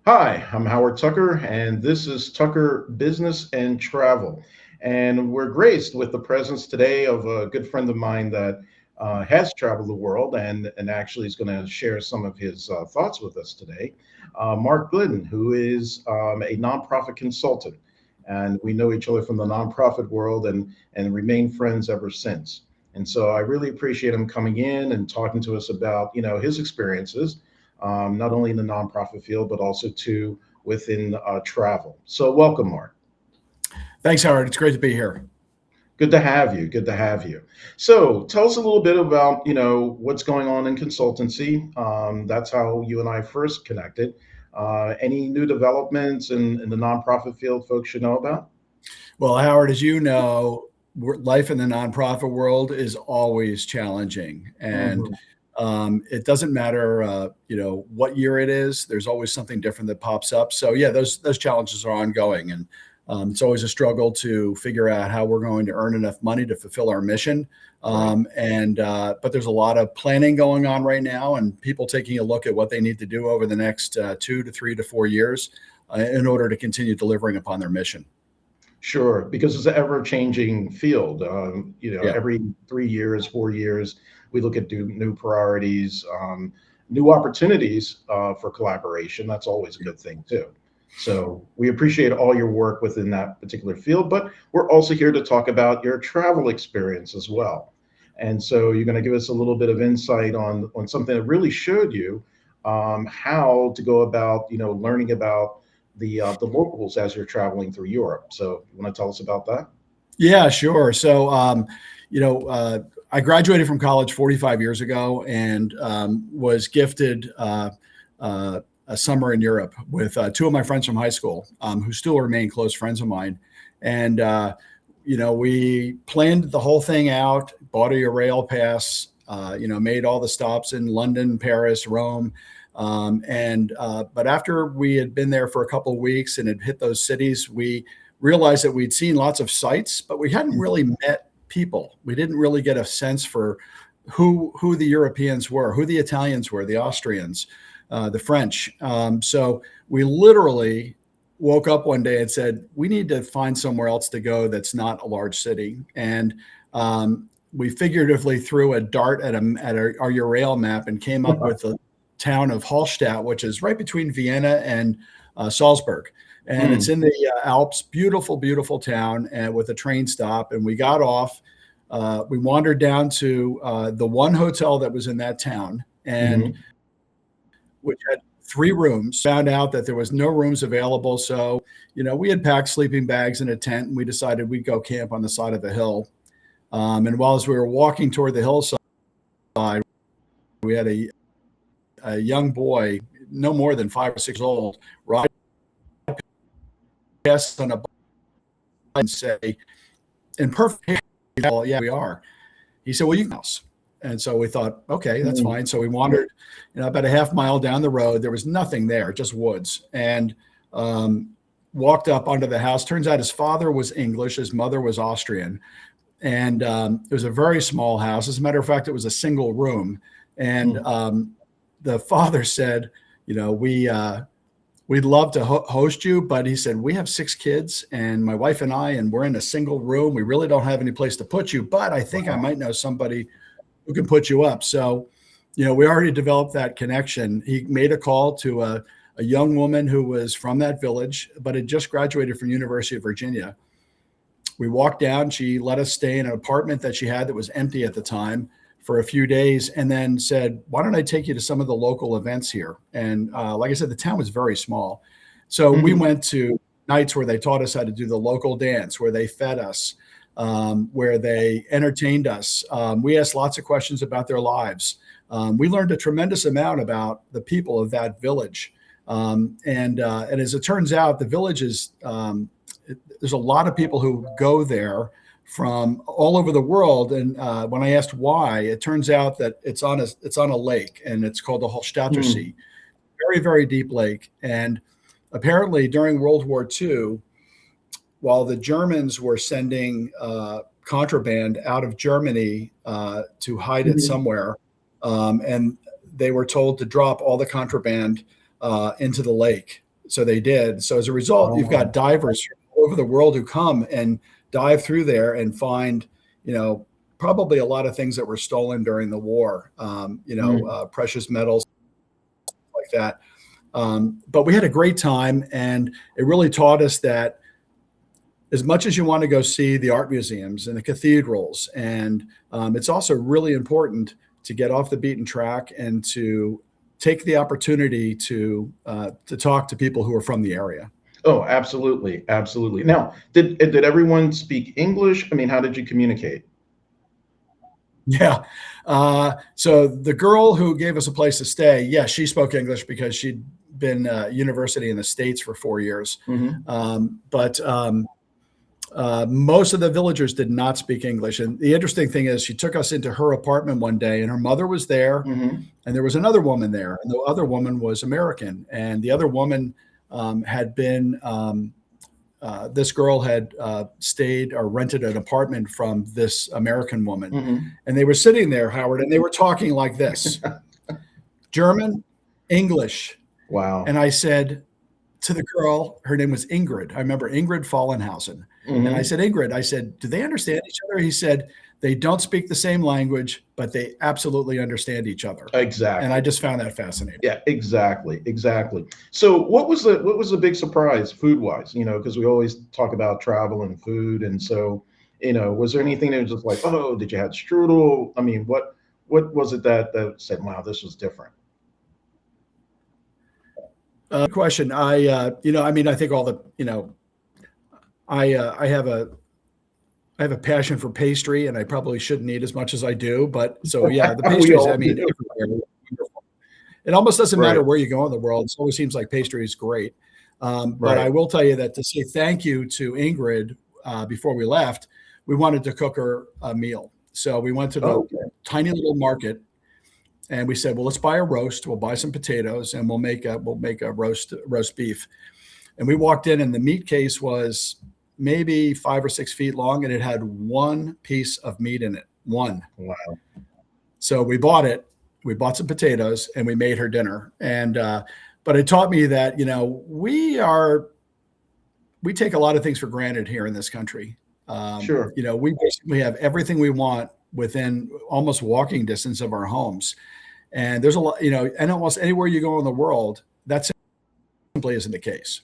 Hi, I'm Howard Tucker, and this is Tucker Business and Travel. And we're graced with the presence today of a good friend of mine that has traveled the world and actually is going to share some of his thoughts with us today. Mark Glidden, who is a nonprofit consultant. And we know each other from the nonprofit world and remain friends ever since. And so I really appreciate him coming in and talking to us about, his experiences not only in the nonprofit field, but also too within travel. So welcome, Mark. Thanks, Howard. It's great to be here. Good to have you. Good to have you. So tell us a little bit about, what's going on in consultancy. That's how you and I first connected. Any new developments in the nonprofit field folks should know about? Well, Howard, as you know, life in the nonprofit world is always challenging, and Mhm. it doesn't matter, what year it is. There's always something different that pops up. So yeah, those challenges are ongoing, and it's always a struggle to figure out how we're going to earn enough money to fulfill our mission. Right. But there's a lot of planning going on right now, and people taking a look at what they need to do over the next 2 to 3 to 4 years in order to continue delivering upon their mission. Sure, because it's an ever-changing field. Yeah. Every 3 years, 4 years, we look at new priorities, new opportunities for collaboration. That's always a good thing too. So we appreciate all your work within that particular field, but we're also here to talk about your travel experience as well. And so you're going to give us a little bit of insight on something that really showed you how to go about, learning about the locals as you're traveling through Europe. So you want to tell us about that? Yeah, sure. So, I graduated from college 45 years ago and was gifted a summer in Europe with two of my friends from high school who still remain close friends of mine. And, we planned the whole thing out, bought a rail pass, made all the stops in London, Paris, Rome. But after we had been there for a couple of weeks and had hit those cities, we realized that we'd seen lots of sights, but we hadn't really met people. We didn't really get a sense for who the Europeans were, who the Italians were, the Austrians, the French. So we literally woke up one day and said, we need to find somewhere else to go that's not a large city. And we figuratively threw a dart at our Eurail map and came up with the town of Hallstatt, which is right between Vienna and Salzburg. And it's in the Alps, beautiful, beautiful town, and with a train stop. And we got off. We wandered down to the one hotel that was in that town, and Mhm. which had 3 rooms. Found out that there was no rooms available. So, we had packed sleeping bags in a tent, and we decided we'd go camp on the side of the hill. And while as we were walking toward the hillside, we had a young boy, no more than 5 or 6 years old, ride past on a bike and say, in perfect, well, yeah, we are. He said, well, you can house. And so we thought, okay, that's Mhm. fine. So we wandered, about a half mile down the road. There was nothing there, just woods. And walked up onto the house. Turns out his father was English, his mother was Austrian. And it was a very small house. As a matter of fact, it was a single room. And Mhm. the father said, we'd love to host you, but he said, we have 6 kids and my wife and I, and we're in a single room. We really don't have any place to put you, but I think I Wow. might know somebody who can put you up. So, we already developed that connection. He made a call to a young woman who was from that village, but had just graduated from University of Virginia. We walked down. She let us stay in an apartment that she had that was empty at the time for a few days, and then said, why don't I take you to some of the local events here? And like I said, the town was very small. So we Mhm. went to nights where they taught us how to do the local dance, where they fed us, where they entertained us. We asked lots of questions about their lives. We learned a tremendous amount about the people of that village. And as it turns out, the village is there's a lot of people who go there from all over the world. And when I asked why, it turns out that it's on a lake, and it's called the Hallstatter Mhm. Sea, very, very deep lake. And apparently during World War II, while the Germans were sending contraband out of Germany to hide it Mhm. somewhere, and they were told to drop all the contraband into the lake. So they did. So as a result, you've got Oh, divers from all over the world who come and dive through there and find, probably a lot of things that were stolen during the war, mm, precious metals like that. But we had a great time, and it really taught us that as much as you want to go see the art museums and the cathedrals, and it's also really important to get off the beaten track and to take the opportunity to talk to people who are from the area. oh, absolutely, absolutely. Now, did everyone speak English? I mean, how did you communicate? Yeah. So the girl who gave us a place to stay, yeah, she spoke English because she'd been university in the States for 4 years. Hmm. But most of the villagers did not speak English. And the interesting thing is, she took us into her apartment one day, and her mother was there, Hmm. and there was another woman there, and the other woman was American, and the other woman had been. This girl had stayed or rented an apartment from this American woman, Hmm. and they were sitting there, Howard, and they were talking like this: German, English. Wow. And I said to the girl, her name was Ingrid. I remember Ingrid Fallenhausen. And I Hmm. said, Ingrid, I said, do they understand each other? He said, they don't speak the same language, but they absolutely understand each other. And I Exactly. just found that fascinating. Yeah, exactly, exactly. So, what was the big surprise food wise? Because we always talk about travel and food, and so was there anything that was just like, oh, did you have strudel? I mean, what was it that said, wow, this was different? Question. I think all the, I have a passion for pastry, and I probably shouldn't eat as much as I do. But so, yeah, the We pastries, I all mean, do, everywhere. It almost doesn't matter right? where you go in the world. It always seems like pastry is great. But I Right. will tell you that to say thank you to Ingrid before we left, we wanted to cook her a meal. So we went to the Oh, okay. tiny little market, and we said, well, let's buy a roast. We'll buy some potatoes, and we'll make a roast beef. And we walked in, and the meat case was maybe 5 or 6 feet long, and it had one piece of meat in it. One. Wow. So we bought it. We bought some potatoes, and we made her dinner. And but it taught me that we take a lot of things for granted here in this country. Sure. We basically have everything we want within almost walking distance of our homes. And there's a lot, and almost anywhere you go in the world, that simply isn't the case.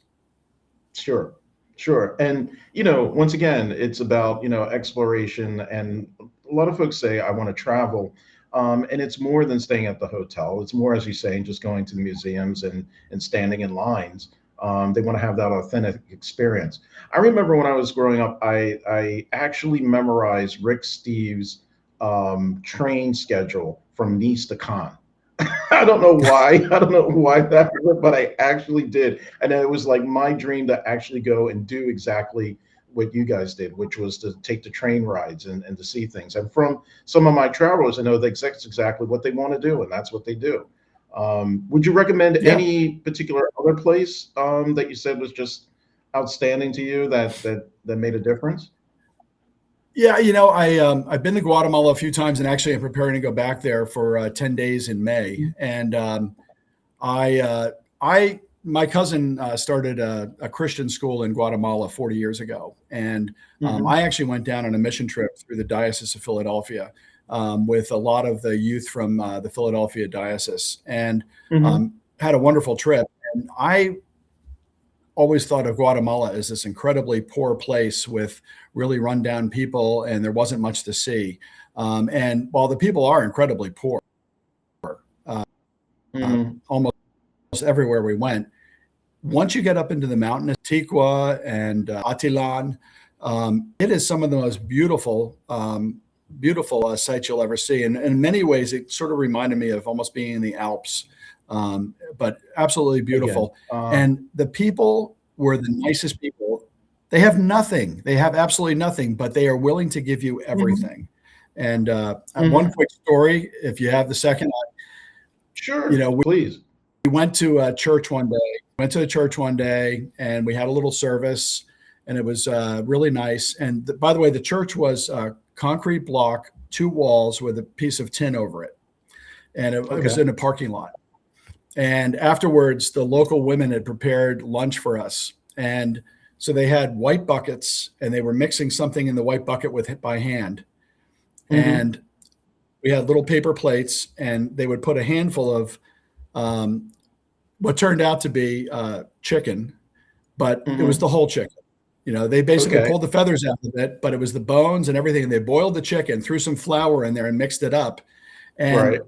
Sure. Sure. And once again, it's about exploration. And a lot of folks say, I want to travel. And it's more than staying at the hotel. It's more, as you say, just going to the museums and standing in lines. They want to have that authentic experience. I remember when I was growing up, I actually memorized Rick Steves' train schedule from Nice to Cannes. I don't know why. I don't know why that, but I actually did, and it was like my dream to actually go and do exactly what you guys did, which was to take the train rides and to see things. And from some of my travelers, I know that's exactly what they want to do, and that's what they do. Would you recommend Yeah. any particular other place that you said was just outstanding to you that made a difference? Yeah, I've been to Guatemala a few times, and actually I'm preparing to go back there for 10 days in May. And I my cousin started a Christian school in Guatemala 40 years ago, and Hmm. I actually went down on a mission trip through the Diocese of Philadelphia with a lot of the youth from the Philadelphia diocese, and Hmm. had a wonderful trip. And I always thought of Guatemala as this incredibly poor place with really rundown people, and there wasn't much to see. And while the people are incredibly poor, uh, Hmm. almost everywhere we went, once you get up into the mountains, Tiqua and Atilan, it is some of the most beautiful sights you'll ever see. And in many ways, it sort of reminded me of almost being in the Alps, but absolutely Again. beautiful. And the people were the nicest people. They have nothing. They have absolutely nothing, but they are willing to give you Mhm. everything. And one Mhm. quick story, if you have the second, Sure, we please. went to a church one day. Went to the church one day, and we had a little service, and it was really nice. And by the way, the church was a concrete block, two walls with a piece of tin over it, and it was Okay. in a parking lot. And afterwards, the local women had prepared lunch for us. And so they had white buckets and they were mixing something in the white bucket by hand. Mm-hmm. And we had little paper plates and they would put a handful of what turned out to be chicken, but it was Mm-hmm. the whole chicken. They basically Okay. pulled the feathers out of it, but it was the bones and everything. And they boiled the chicken, threw some flour in there and mixed it up. And Right.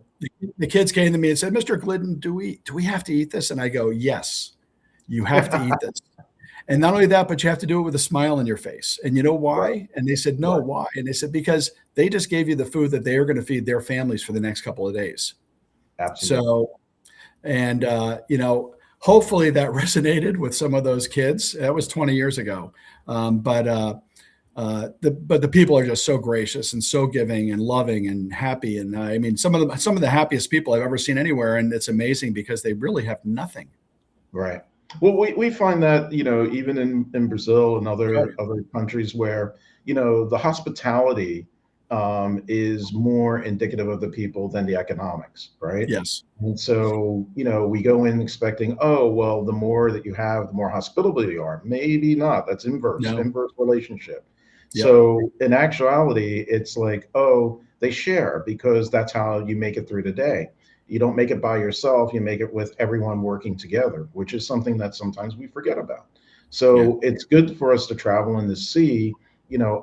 the kids came to me and said, "Mr. Glidden, do we have to eat this?" And I go, "Yes, you have to eat this." And not only that, but you have to do it with a smile on your face. And you know Right. why? And they said, "No, Right. why?" And they said, "Because they just gave you the food that they are going to feed their families for the next couple of days." Absolutely. So, and hopefully that resonated with some of those kids. That was 20 years ago. But the people are just so gracious and so giving and loving and happy. And I mean, some of the happiest people I've ever seen anywhere. And it's amazing because they really have nothing. Right. Well, we find that, even in Brazil and Oh, other countries where, the hospitality is more indicative of the people than the economics, right? yes. And so, we go in expecting, oh, well, the more that you have, the more hospitable you are. Maybe not. That's No. inverse relationship. Yep. So in actuality, it's like, oh, they share because that's how you make it through the day. You don't make it by yourself, you make it with everyone working together, which is something that sometimes we forget about. Yeah. So it's good for us to travel and to see,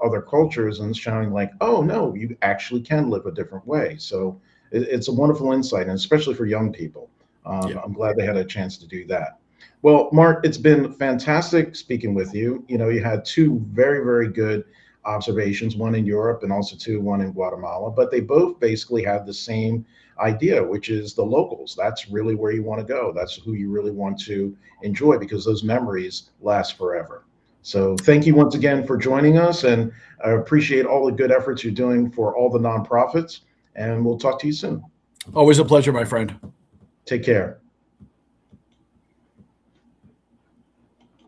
other cultures and showing like, oh no, you actually can live a different way. So it's a wonderful insight, and especially for young people. Yeah. I'm glad they had a chance to do that. Well, Mark, it's been fantastic speaking with you. You had two very, very good observations, one in Europe and also one in Guatemala, but they both basically have the same idea, which is the locals. That's really where you want to go. That's who you really want to enjoy because those memories last forever. So thank you once again for joining us, and I appreciate all the good efforts you're doing for all the nonprofits, and we'll talk to you soon. Always a pleasure, my friend. Take care.